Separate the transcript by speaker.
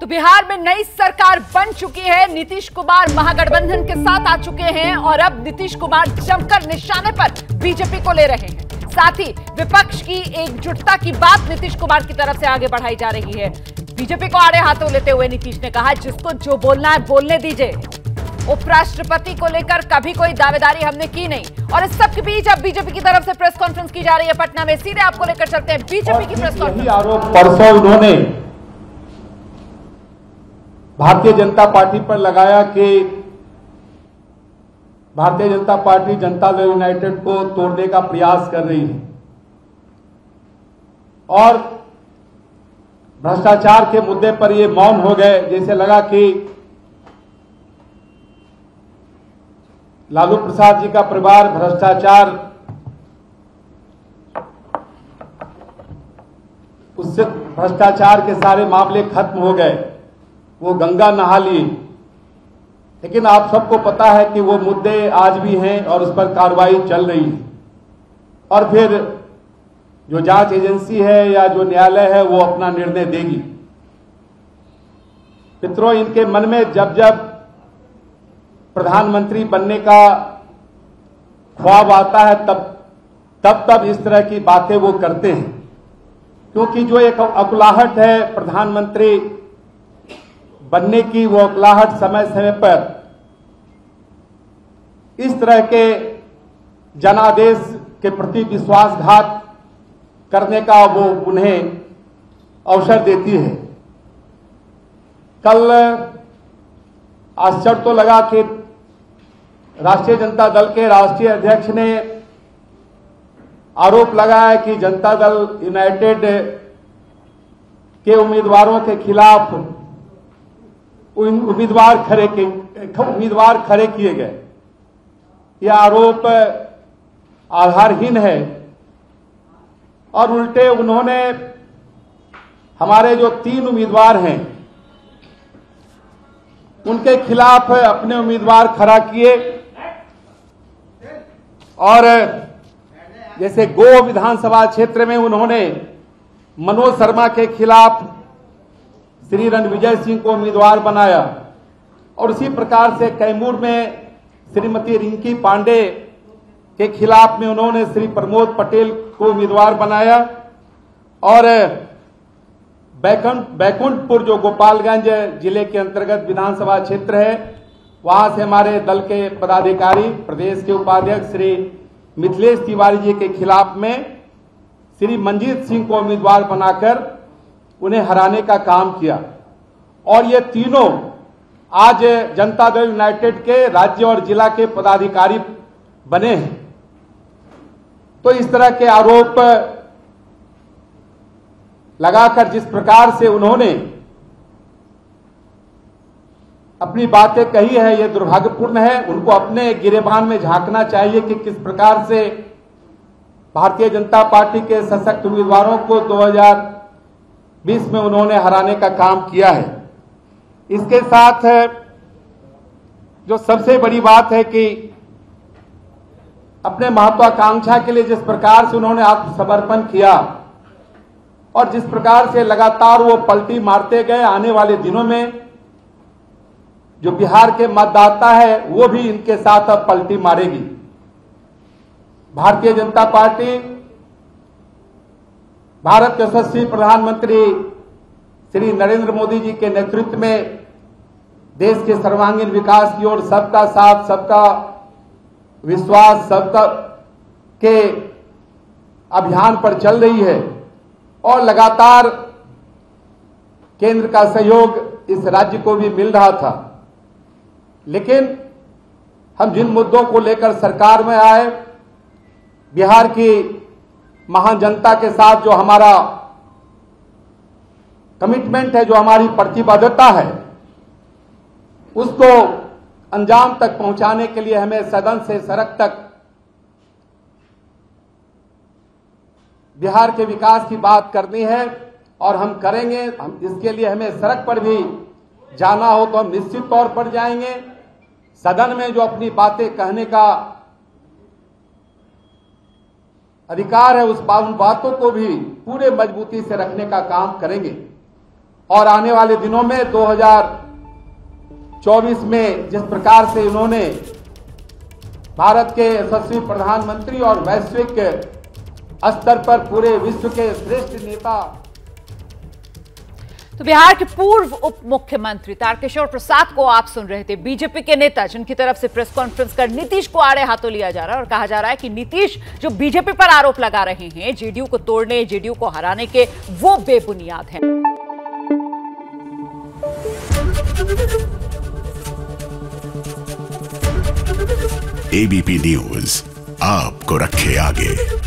Speaker 1: तो बिहार में नई सरकार बन चुकी है। नीतीश कुमार महागठबंधन के साथ आ चुके हैं और अब नीतीश कुमार जमकर निशाने पर बीजेपी को ले रहे हैं। साथ ही विपक्ष की एकजुटता की बात नीतीश कुमार की तरफ से आगे बढ़ाई जा रही है। बीजेपी को आड़े हाथों लेते हुए नीतीश ने कहा, जिसको जो बोलना है बोलने दीजिए। उपराष्ट्रपति को लेकर कभी कोई दावेदारी हमने की नहीं। और इस सब के बीच अब बीजेपी की तरफ से प्रेस कॉन्फ्रेंस की जा रही है पटना में। सीधे आपको लेकर चलते हैं बीजेपी की प्रेस कॉन्फ्रेंस।
Speaker 2: आरोप परसों उन्होंने भारतीय जनता पार्टी पर लगाया कि भारतीय जनता पार्टी जनता दल यूनाइटेड को तोड़ने का प्रयास कर रही है और भ्रष्टाचार के मुद्दे पर ये मौन हो गए। जैसे लगा कि लालू प्रसाद जी का परिवार भ्रष्टाचार उससे भ्रष्टाचार के सारे मामले खत्म हो गए, वो गंगा नहा ली। लेकिन आप सबको पता है कि वो मुद्दे आज भी हैं और उस पर कार्रवाई चल रही है। और फिर जो जांच एजेंसी है या जो न्यायालय है वो अपना निर्णय देगी। मित्रों, इनके मन में जब जब प्रधानमंत्री बनने का ख्वाब आता है तब इस तरह की बातें वो करते हैं, क्योंकि जो एक अकुलाहट है प्रधानमंत्री बनने की, वो अकुलाहट समय समय पर इस तरह के जनादेश के प्रति विश्वासघात करने का वो उन्हें अवसर देती है। कल आश्चर्य तो लगा कि राष्ट्रीय जनता दल के राष्ट्रीय अध्यक्ष ने आरोप लगाया कि जनता दल यूनाइटेड के उम्मीदवारों के खिलाफ उम्मीदवार खड़े किए गए। यह आरोप आधारहीन है और उल्टे उन्होंने हमारे जो 3 उम्मीदवार हैं उनके खिलाफ अपने उम्मीदवार खड़ा किए। और जैसे गो विधानसभा क्षेत्र में उन्होंने मनोज शर्मा के खिलाफ श्री रणविजय सिंह को उम्मीदवार बनाया और उसी प्रकार से कैमूर में श्रीमती रिंकी पांडे के खिलाफ में उन्होंने श्री प्रमोद पटेल को उम्मीदवार बनाया। और बैकुंठपुर जो गोपालगंज जिले के अंतर्गत विधानसभा क्षेत्र है, वहां से हमारे दल के पदाधिकारी प्रदेश के उपाध्यक्ष श्री मिथिलेश तिवारी जी के खिलाफ में श्री मंजीत सिंह को उम्मीदवार बनाकर उन्हें हराने का काम किया। और ये तीनों आज जनता दल यूनाइटेड के राज्य और जिला के पदाधिकारी बने हैं। तो इस तरह के आरोप लगाकर जिस प्रकार से उन्होंने अपनी बातें कही है, यह दुर्भाग्यपूर्ण है। उनको अपने गिरेबान में झांकना चाहिए कि किस प्रकार से भारतीय जनता पार्टी के सशक्त उम्मीदवारों को 2020 में उन्होंने हराने का काम किया है। इसके साथ जो सबसे बड़ी बात है कि अपने महत्वाकांक्षा के लिए जिस प्रकार से उन्होंने आत्मसमर्पण किया और जिस प्रकार से लगातार वो पलटी मारते गए, आने वाले दिनों में जो बिहार के मतदाता है वो भी इनके साथ अब पलटी मारेगी। भारतीय जनता पार्टी भारत के यशस्वी प्रधानमंत्री श्री नरेंद्र मोदी जी के नेतृत्व में देश के सर्वांगीण विकास की ओर सबका साथ, सबका विश्वास, सबका के अभियान पर चल रही है और लगातार केंद्र का सहयोग इस राज्य को भी मिल रहा था। लेकिन हम जिन मुद्दों को लेकर सरकार में आए, बिहार की महान जनता के साथ जो हमारा कमिटमेंट है, जो हमारी प्रतिबद्धता है, उसको अंजाम तक पहुंचाने के लिए हमें सदन से सड़क तक बिहार के विकास की बात करनी है और हम करेंगे। हम इसके लिए हमें सड़क पर भी जाना हो तो हम निश्चित तौर पर जाएंगे। सदन में जो अपनी बातें कहने का अधिकार है, उन बातों को भी पूरे मजबूती से रखने का काम करेंगे। और आने वाले दिनों में 2024 में जिस प्रकार से इन्होंने भारत के यशस्वी प्रधानमंत्री और वैश्विक स्तर पर पूरे विश्व के श्रेष्ठ नेता।
Speaker 1: तो बिहार के पूर्व उप मुख्यमंत्री तारकिशोर प्रसाद को आप सुन रहे थे, बीजेपी के नेता जिनकी तरफ से प्रेस कॉन्फ्रेंस कर नीतीश को आड़े हाथों लिया जा रहा है और कहा जा रहा है कि नीतीश जो बीजेपी पर आरोप लगा रहे हैं जेडीयू को तोड़ने, जेडीयू को हराने के, वो बेबुनियाद हैं।
Speaker 3: एबीपी न्यूज आपको रखे आगे।